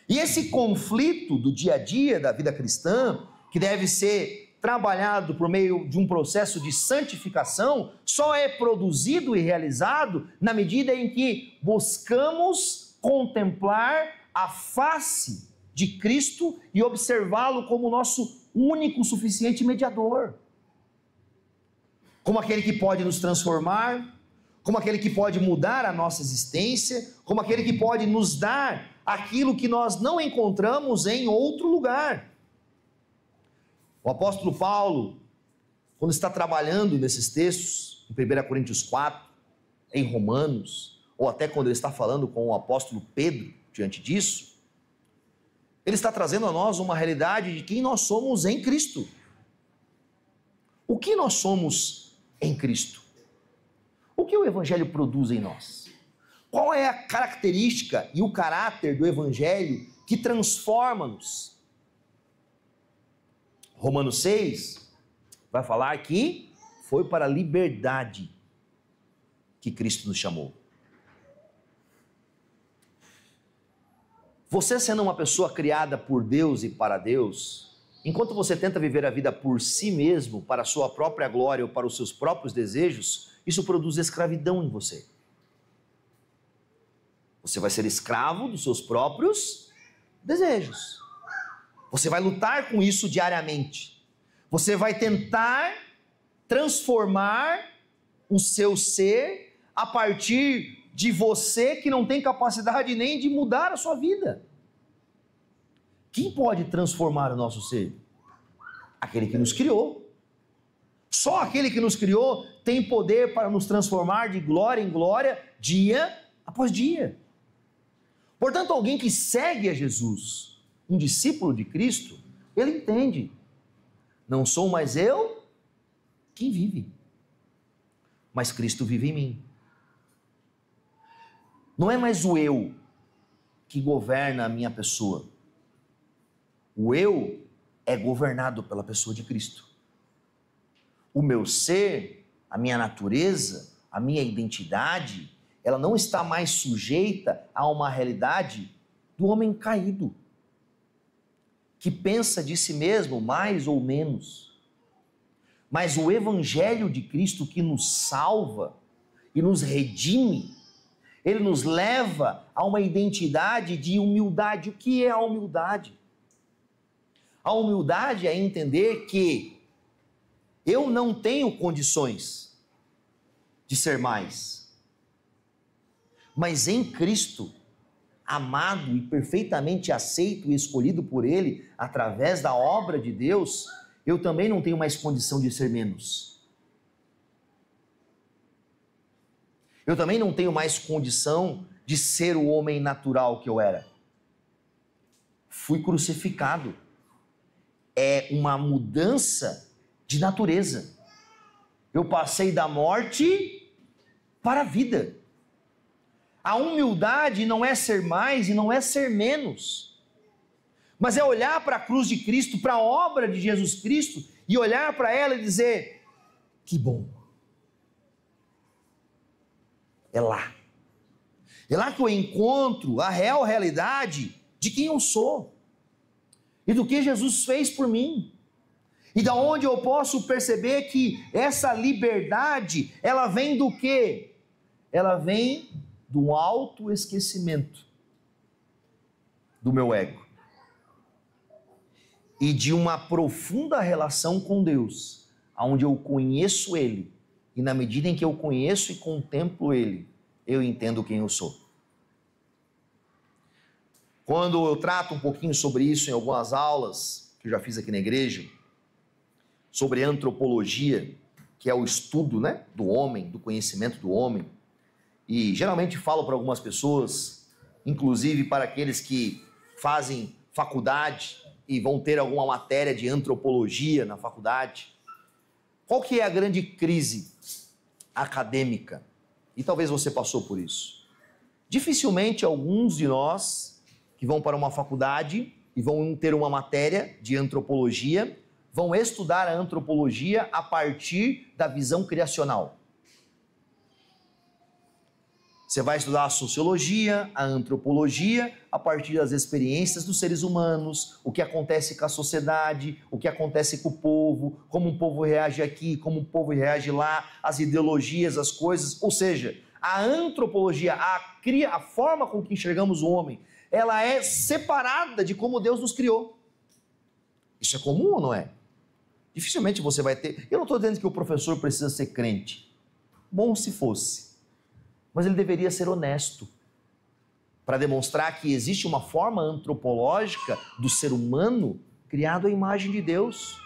E esse conflito do dia a dia da vida cristã, que deve ser trabalhado por meio de um processo de santificação, só é produzido e realizado na medida em que buscamos contemplar a face de Cristo e observá-lo como nosso único suficiente mediador, como aquele que pode nos transformar, como aquele que pode mudar a nossa existência, como aquele que pode nos dar aquilo que nós não encontramos em outro lugar. O apóstolo Paulo, quando está trabalhando nesses textos, em 1 Coríntios 4, em Romanos, ou até quando ele está falando com o apóstolo Pedro diante disso, ele está trazendo a nós uma realidade de quem nós somos em Cristo. O que nós somos em Cristo? O que o Evangelho produz em nós? Qual é a característica e o caráter do Evangelho que transforma-nos? Romanos 6 vai falar que foi para a liberdade que Cristo nos chamou. Você sendo uma pessoa criada por Deus e para Deus, enquanto você tenta viver a vida por si mesmo, para a sua própria glória ou para os seus próprios desejos, isso produz escravidão em você. Você vai ser escravo dos seus próprios desejos. Você vai lutar com isso diariamente. Você vai tentar transformar o seu ser a partir de você que não tem capacidade nem de mudar a sua vida. Quem pode transformar o nosso ser? Aquele que nos criou. Só aquele que nos criou tem poder para nos transformar de glória em glória, dia após dia. Portanto, alguém que segue a Jesus, um discípulo de Cristo, ele entende: não sou mais eu quem vive, mas Cristo vive em mim. Não é mais o eu que governa a minha pessoa. O eu é governado pela pessoa de Cristo. O meu ser, a minha natureza, a minha identidade, ela não está mais sujeita a uma realidade do homem caído, que pensa de si mesmo mais ou menos. Mas o Evangelho de Cristo que nos salva e nos redime, ele nos leva a uma identidade de humildade. O que é a humildade? A humildade é entender que eu não tenho condições de ser mais, mas em Cristo, amado e perfeitamente aceito e escolhido por Ele, através da obra de Deus, eu também não tenho mais condição de ser menos. Eu também não tenho mais condição de ser o homem natural que eu era. Fui crucificado. É uma mudança de natureza. Eu passei da morte para a vida. A humildade não é ser mais e não é ser menos, mas é olhar para a cruz de Cristo, para a obra de Jesus Cristo, e olhar para ela e dizer: que bom. É lá que eu encontro a real realidade de quem eu sou e do que Jesus fez por mim. E da onde eu posso perceber que essa liberdade, ela vem do quê? Ela vem do autoesquecimento do meu ego e de uma profunda relação com Deus, onde eu conheço Ele, e na medida em que eu conheço e contemplo Ele, eu entendo quem eu sou. Quando eu trato um pouquinho sobre isso em algumas aulas que eu já fiz aqui na igreja, sobre antropologia, que é o estudo, do homem, do conhecimento do homem, e geralmente falo para algumas pessoas, inclusive para aqueles que fazem faculdade e vão ter alguma matéria de antropologia na faculdade, qual que é a grande crise acadêmica? E talvez você passou por isso. Dificilmente alguns de nós que vão para uma faculdade e vão ter uma matéria de antropologia vão estudar a antropologia a partir da visão criacional. Você vai estudar a sociologia, a antropologia, a partir das experiências dos seres humanos, o que acontece com a sociedade, o que acontece com o povo, como um povo reage aqui, como um povo reage lá, as ideologias, as coisas. Ou seja, a antropologia, a forma com que enxergamos o homem, ela é separada de como Deus nos criou. Isso é comum ou não é? Dificilmente você vai ter... Eu não estou dizendo que o professor precisa ser crente. Bom se fosse. Mas ele deveria ser honesto, para demonstrar que existe uma forma antropológica do ser humano criado à imagem de Deus.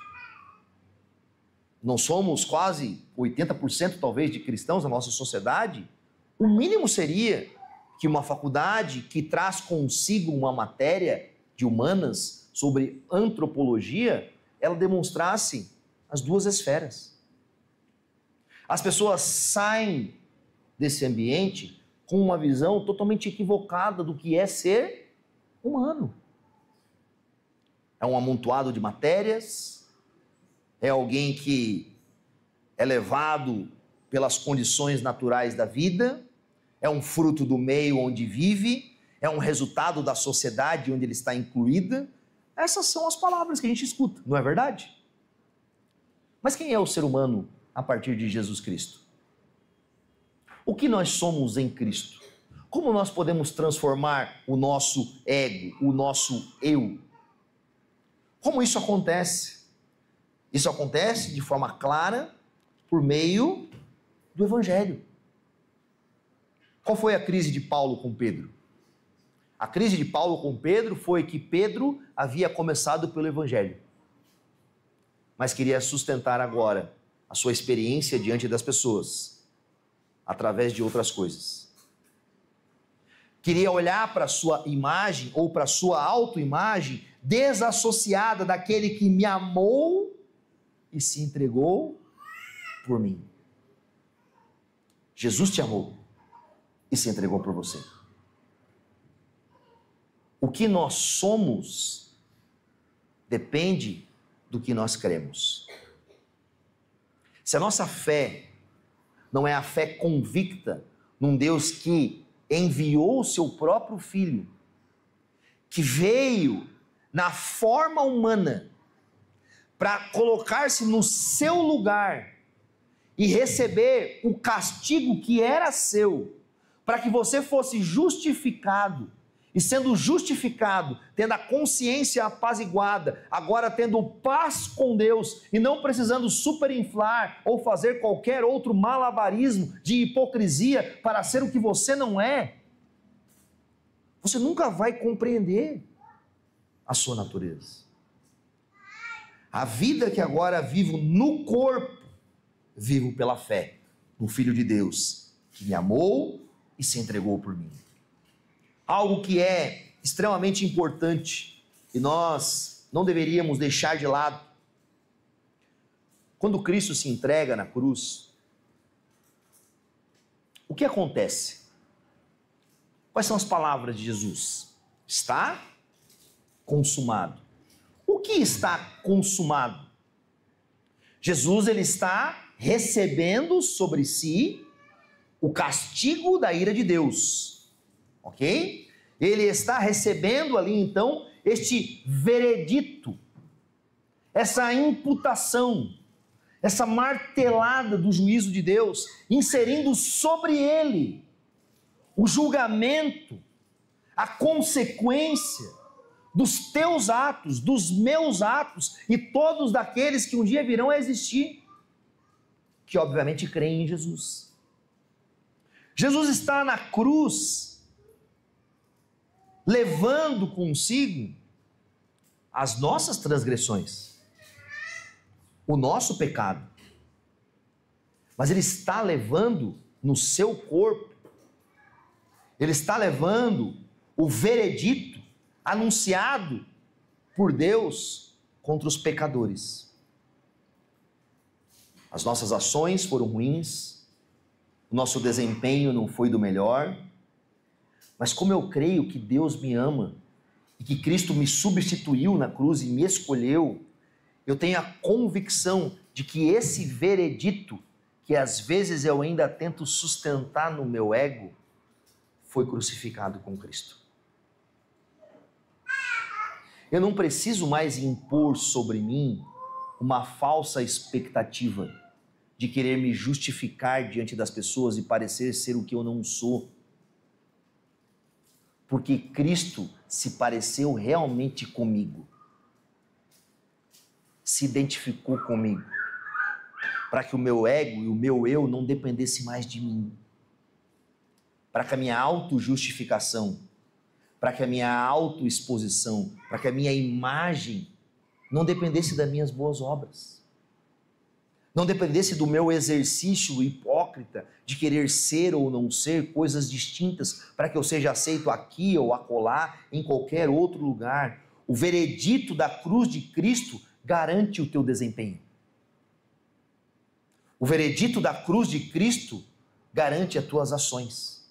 Não somos quase 80% talvez de cristãos na nossa sociedade? O mínimo seria que uma faculdade que traz consigo uma matéria de humanas sobre antropologia, ela demonstrasse as duas esferas. As pessoas saem desse ambiente com uma visão totalmente equivocada do que é ser humano. É um amontoado de matérias, é alguém que é levado pelas condições naturais da vida, é um fruto do meio onde vive, é um resultado da sociedade onde ele está incluída. Essas são as palavras que a gente escuta, não é verdade? Mas quem é o ser humano a partir de Jesus Cristo? O que nós somos em Cristo? Como nós podemos transformar o nosso ego, o nosso eu? Como isso acontece? Isso acontece de forma clara por meio do Evangelho. Qual foi a crise de Paulo com Pedro? A crise de Paulo com Pedro foi que Pedro havia começado pelo Evangelho, mas queria sustentar agora a sua experiência diante das pessoas, através de outras coisas. Queria olhar para a sua imagem ou para a sua autoimagem desassociada daquele que me amou e se entregou por mim. Jesus te amou e se entregou por você. O que nós somos depende do que nós cremos. Se a nossa fé não é a fé convicta num Deus que enviou o seu próprio Filho, que veio na forma humana para colocar-se no seu lugar e receber o castigo que era seu, para que você fosse justificado, e sendo justificado, tendo a consciência apaziguada, agora tendo paz com Deus, e não precisando superinflar ou fazer qualquer outro malabarismo de hipocrisia para ser o que você não é, você nunca vai compreender a sua natureza. A vida que agora vivo no corpo, vivo pela fé no Filho de Deus, que me amou e se entregou por mim. Algo que é extremamente importante e nós não deveríamos deixar de lado. Quando Cristo se entrega na cruz, o que acontece? Quais são as palavras de Jesus? Está consumado. O que está consumado? Jesus, ele está recebendo sobre si o castigo da ira de Deus, ok? Ele está recebendo ali então este veredito, essa imputação, essa martelada do juízo de Deus, inserindo sobre ele o julgamento, a consequência dos teus atos, dos meus atos e todos daqueles que um dia virão a existir, que obviamente creem em Jesus. Jesus está na cruz, levando consigo as nossas transgressões, o nosso pecado, mas ele está levando no seu corpo, ele está levando o veredito anunciado por Deus contra os pecadores. As nossas ações foram ruins, o nosso desempenho não foi do melhor, mas como eu creio que Deus me ama e que Cristo me substituiu na cruz e me escolheu, eu tenho a convicção de que esse veredito, que às vezes eu ainda tento sustentar no meu ego, foi crucificado com Cristo. Eu não preciso mais impor sobre mim uma falsa expectativa de querer me justificar diante das pessoas e parecer ser o que eu não sou. Porque Cristo se pareceu realmente comigo, se identificou comigo, para que o meu ego e o meu eu não dependesse mais de mim, para que a minha autojustificação, para que a minha autoexposição, para que a minha imagem não dependesse das minhas boas obras, não dependesse do meu exercício hipócrita de querer ser ou não ser coisas distintas para que eu seja aceito aqui ou acolá, em qualquer outro lugar. O veredito da cruz de Cristo garante o teu desempenho. O veredito da cruz de Cristo garante as tuas ações.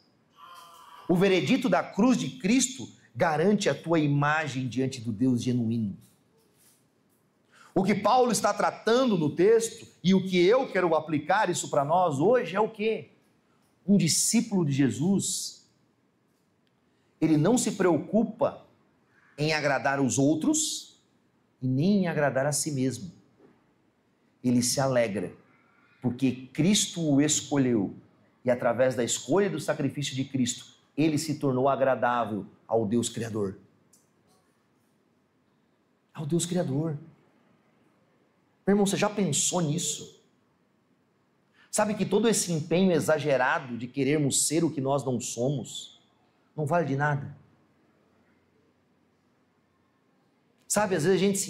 O veredito da cruz de Cristo garante a tua imagem diante do Deus genuíno. O que Paulo está tratando no texto e o que eu quero aplicar isso para nós hoje é o quê? Um discípulo de Jesus, ele não se preocupa em agradar os outros e nem em agradar a si mesmo. Ele se alegra porque Cristo o escolheu e através da escolha e do sacrifício de Cristo, ele se tornou agradável ao Deus Criador. Ao Deus Criador. Meu irmão, você já pensou nisso? Sabe que todo esse empenho exagerado de querermos ser o que nós não somos, não vale de nada. Sabe, às vezes a gente se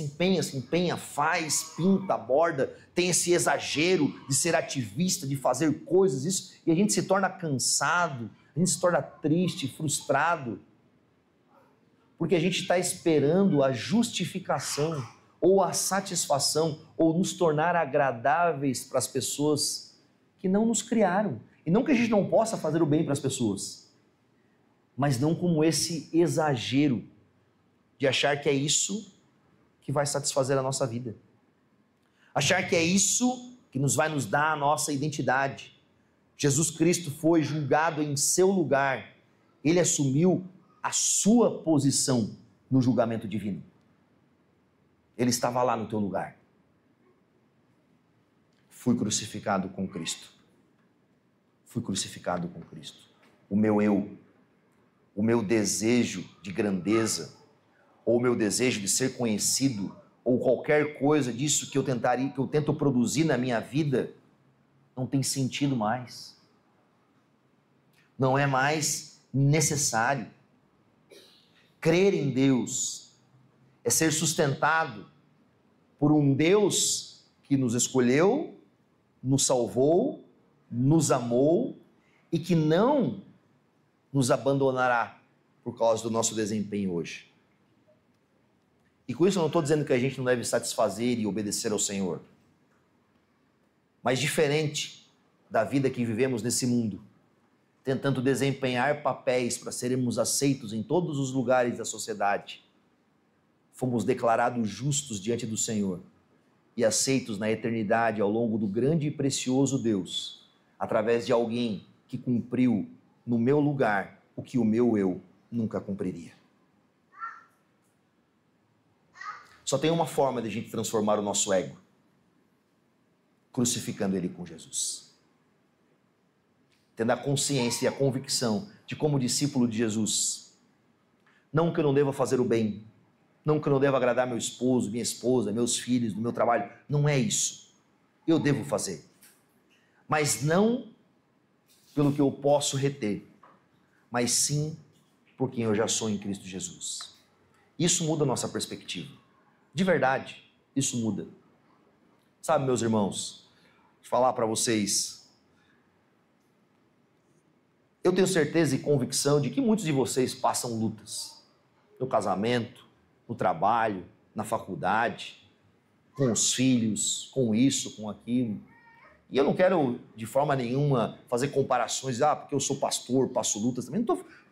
empenha, faz, pinta, aborda, tem esse exagero de ser ativista, de fazer coisas, isso, e a gente se torna cansado, a gente se torna triste, frustrado, porque a gente está esperando a justificação, ou a satisfação, ou nos tornar agradáveis para as pessoas que não nos criaram. E não que a gente não possa fazer o bem para as pessoas, mas não como esse exagero de achar que é isso que vai satisfazer a nossa vida. Achar que é isso que vai nos dar a nossa identidade. Jesus Cristo foi julgado em seu lugar. Ele assumiu a sua posição no julgamento divino. Ele estava lá no teu lugar. Fui crucificado com Cristo. Fui crucificado com Cristo. O meu eu, o meu desejo de grandeza, ou o meu desejo de ser conhecido, ou qualquer coisa disso que eu tento produzir na minha vida, não tem sentido mais. Não é mais necessário. Crer em Deus é ser sustentado por um Deus que nos escolheu, nos salvou, nos amou e que não nos abandonará por causa do nosso desempenho hoje. E com isso eu não estou dizendo que a gente não deve satisfazer e obedecer ao Senhor. Mas diferente da vida que vivemos nesse mundo, tentando desempenhar papéis para sermos aceitos em todos os lugares da sociedade, fomos declarados justos diante do Senhor e aceitos na eternidade ao longo do grande e precioso Deus, através de alguém que cumpriu no meu lugar o que o meu eu nunca cumpriria. Só tem uma forma de a gente transformar o nosso ego: crucificando ele com Jesus. Tendo a consciência e a convicção de, como discípulo de Jesus, não que eu não deva fazer o bem, não que eu não deva agradar meu esposo, minha esposa, meus filhos, no meu trabalho, não é isso. Eu devo fazer, mas não pelo que eu posso reter, mas sim por quem eu já sou em Cristo Jesus. Isso muda a nossa perspectiva. De verdade, isso muda. Sabe, meus irmãos, vou falar para vocês, eu tenho certeza e convicção de que muitos de vocês passam lutas no casamento, no trabalho, na faculdade, com os filhos, com isso, com aquilo. E eu não quero de forma nenhuma fazer comparações, porque eu sou pastor, passo lutas também.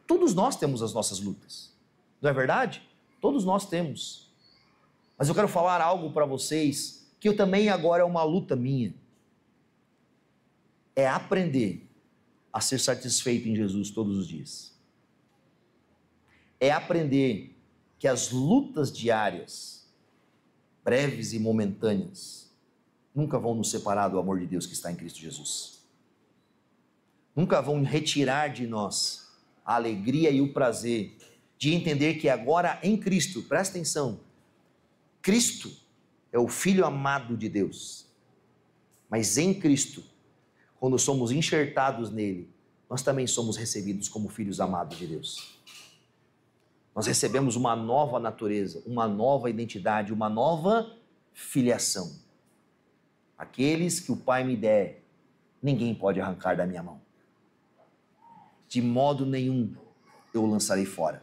Todos nós temos as nossas lutas, não é verdade? Todos nós temos. Mas eu quero falar algo para vocês que eu também agora é uma luta minha. É aprender a ser satisfeito em Jesus todos os dias. É aprender que as lutas diárias, breves e momentâneas, nunca vão nos separar do amor de Deus que está em Cristo Jesus. Nunca vão retirar de nós a alegria e o prazer de entender que agora em Cristo, presta atenção, Cristo é o Filho amado de Deus, mas em Cristo, quando somos enxertados nele, nós também somos recebidos como filhos amados de Deus. Nós recebemos uma nova natureza, uma nova identidade, uma nova filiação. Aqueles que o Pai me der, ninguém pode arrancar da minha mão. De modo nenhum eu o lançarei fora.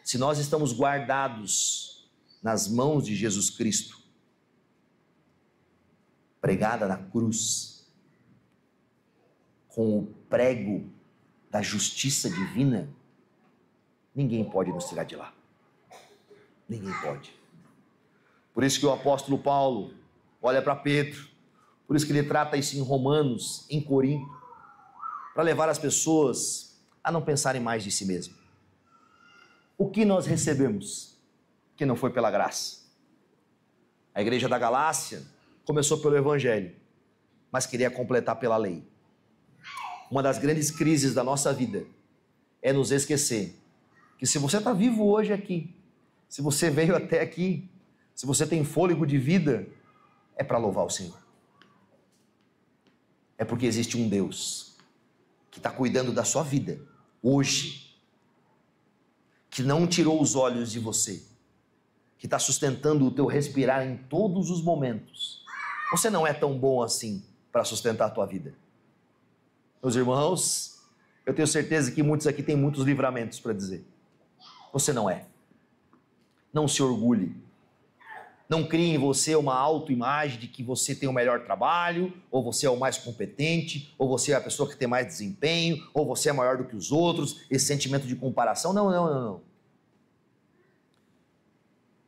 Se nós estamos guardados nas mãos de Jesus Cristo, pregada na cruz, com o prego da justiça divina, ninguém pode nos tirar de lá. Ninguém pode. Por isso que o apóstolo Paulo olha para Pedro, por isso que ele trata isso em Romanos, em Corinto, para levar as pessoas a não pensarem mais de si mesmo. O que nós recebemos que não foi pela graça? A igreja da Galácia começou pelo Evangelho, mas queria completar pela lei. Uma das grandes crises da nossa vida é nos esquecer que se você está vivo hoje aqui, se você veio até aqui, se você tem fôlego de vida, é para louvar o Senhor. É porque existe um Deus que está cuidando da sua vida hoje, que não tirou os olhos de você, que está sustentando o teu respirar em todos os momentos. Você não é tão bom assim para sustentar a tua vida. Meus irmãos, eu tenho certeza que muitos aqui têm muitos livramentos para dizer. Você não é. Não se orgulhe. Não crie em você uma autoimagem de que você tem o melhor trabalho, ou você é o mais competente, ou você é a pessoa que tem mais desempenho, ou você é maior do que os outros, esse sentimento de comparação. Não.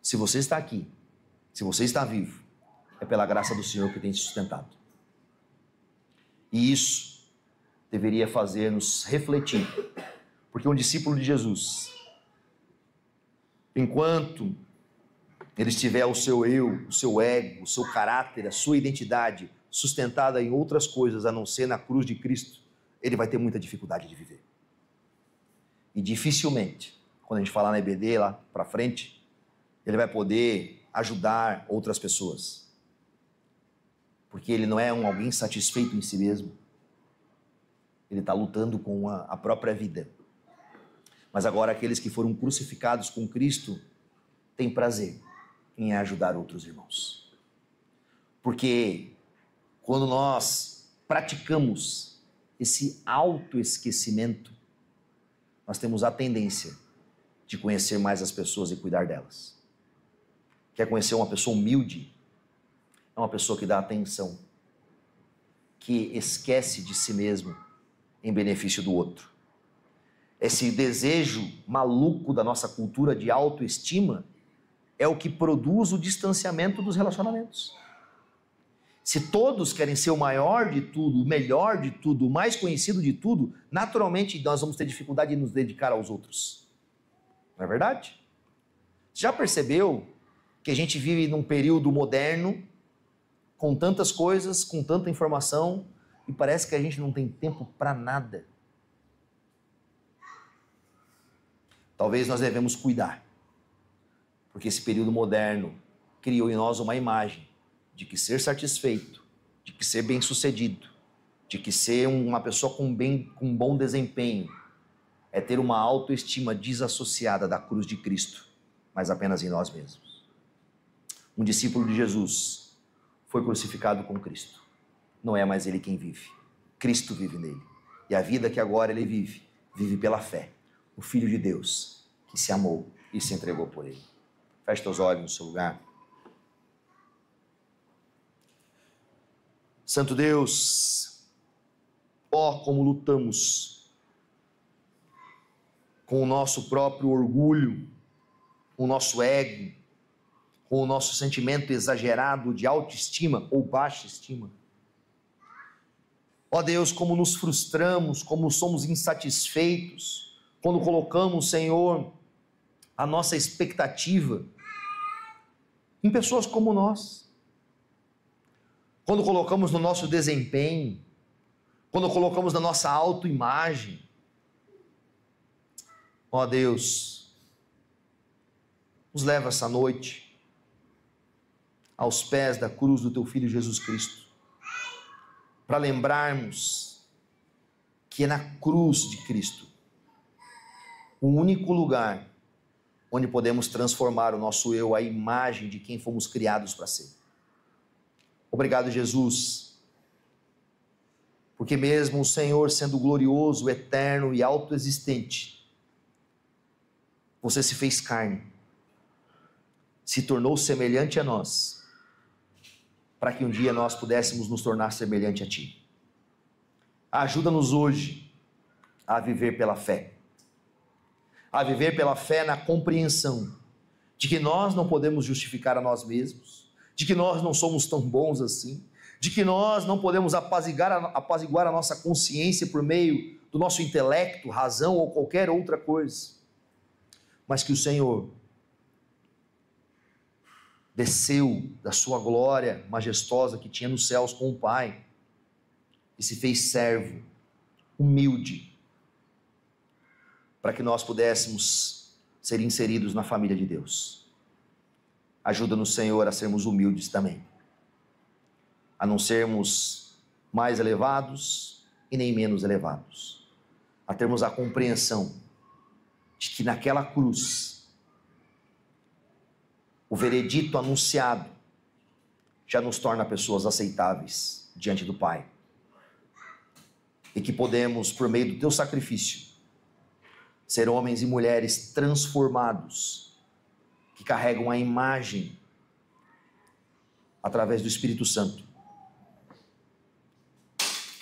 Se você está aqui, se você está vivo, é pela graça do Senhor que tem te sustentado. E isso deveria fazer-nos refletir, porque um discípulo de Jesus, enquanto ele tiver o seu eu, o seu ego, o seu caráter, a sua identidade sustentada em outras coisas a não ser na cruz de Cristo, ele vai ter muita dificuldade de viver. E dificilmente, quando a gente falar na EBD lá para frente, ele vai poder ajudar outras pessoas. Porque ele não é alguém satisfeito em si mesmo. Ele está lutando com a própria vida. Mas agora aqueles que foram crucificados com Cristo têm prazer em ajudar outros irmãos. Porque quando nós praticamos esse autoesquecimento, nós temos a tendência de conhecer mais as pessoas e cuidar delas. Quer conhecer uma pessoa humilde? É uma pessoa que dá atenção, que esquece de si mesmo em benefício do outro. Esse desejo maluco da nossa cultura de autoestima é o que produz o distanciamento dos relacionamentos. Se todos querem ser o maior de tudo, o melhor de tudo, o mais conhecido de tudo, naturalmente nós vamos ter dificuldade de nos dedicar aos outros. Não é verdade? Já percebeu que a gente vive num período moderno, com tantas coisas, com tanta informação, e parece que a gente não tem tempo para nada? Talvez nós devemos cuidar, porque esse período moderno criou em nós uma imagem de que ser satisfeito, de que ser bem-sucedido, de que ser uma pessoa com bom desempenho, é ter uma autoestima desassociada da cruz de Cristo, mas apenas em nós mesmos. Um discípulo de Jesus foi crucificado com Cristo. Não é mais ele quem vive. Cristo vive nele. E a vida que agora ele vive, vive pela fé. O Filho de Deus, que se amou e se entregou por ele. Feche teus olhos no seu lugar. Santo Deus, ó, como lutamos com o nosso próprio orgulho, com o nosso ego, com o nosso sentimento exagerado de autoestima ou baixa estima. Ó Deus, como nos frustramos, como somos insatisfeitos, quando colocamos, Senhor, a nossa expectativa em pessoas como nós. Quando colocamos no nosso desempenho, quando colocamos na nossa autoimagem. Ó Deus, nos leva essa noite aos pés da cruz do Teu Filho Jesus Cristo, para lembrarmos que é na cruz de Cristo o único lugar onde podemos transformar o nosso eu à imagem de quem fomos criados para ser. Obrigado, Jesus, porque mesmo o Senhor sendo glorioso, eterno e autoexistente, você se fez carne, se tornou semelhante a nós, para que um dia nós pudéssemos nos tornar semelhante a Ti. Ajuda-nos hoje a viver pela fé. A viver pela fé na compreensão de que nós não podemos justificar a nós mesmos, de que nós não somos tão bons assim, de que nós não podemos apaziguar a nossa consciência por meio do nosso intelecto, razão ou qualquer outra coisa, mas que o Senhor desceu da sua glória majestosa que tinha nos céus com o Pai e se fez servo, humilde, para que nós pudéssemos ser inseridos na família de Deus. Ajuda-nos, Senhor, a sermos humildes também, a não sermos mais elevados e nem menos elevados, a termos a compreensão de que naquela cruz o veredito anunciado já nos torna pessoas aceitáveis diante do Pai. E que podemos, por meio do Teu sacrifício, ser homens e mulheres transformados, que carregam a imagem através do Espírito Santo.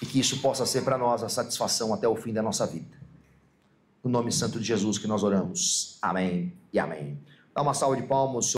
E que isso possa ser para nós a satisfação até o fim da nossa vida. No nome santo de Jesus que nós oramos. Amém e amém. Dá uma salva de palmas.